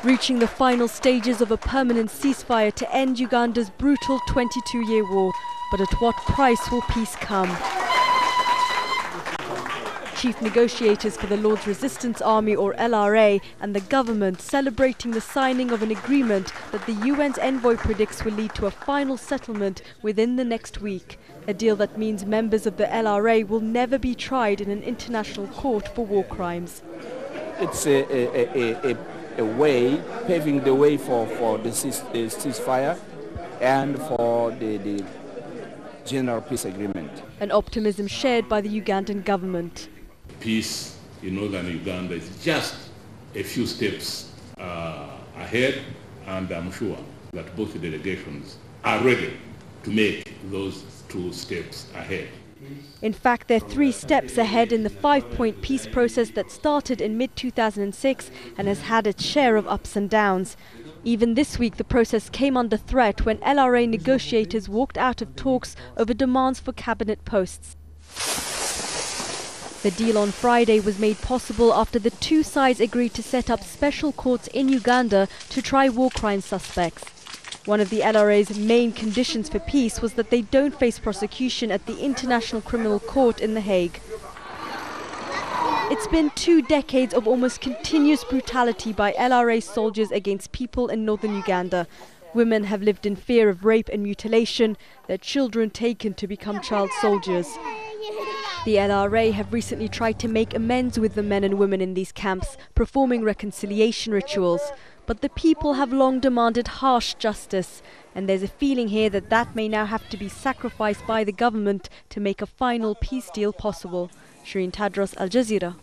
reaching the final stages of a permanent ceasefire to end Uganda's brutal 22-year war. But at what price will peace come? Chief negotiators for the Lord's Resistance Army, or LRA, and the government celebrating the signing of an agreement that the UN's envoy predicts will lead to a final settlement within the next week. A deal that means members of the LRA will never be tried in an international court for war crimes. It's a way, paving the way for the ceasefire and for the general peace agreement. An optimism shared by the Ugandan government. Peace in northern Uganda is just a few steps ahead, and I'm sure that both delegations are ready to make those 2 steps ahead. In fact, they're 3 steps ahead in the 5-point peace process that started in mid-2006 and has had its share of ups and downs. Even this week, the process came under threat when LRA negotiators walked out of talks over demands for cabinet posts. The deal on Friday was made possible after the 2 sides agreed to set up special courts in Uganda to try war crime suspects. One of the LRA's main conditions for peace was that they don't face prosecution at the International Criminal Court in The Hague. It's been 2 decades of almost continuous brutality by LRA soldiers against people in northern Uganda. Women have lived in fear of rape and mutilation, their children taken to become child soldiers. The LRA have recently tried to make amends with the men and women in these camps, performing reconciliation rituals. But the people have long demanded harsh justice, and there's a feeling here that that may now have to be sacrificed by the government to make a final peace deal possible. Sherine Tadros, Jazeera.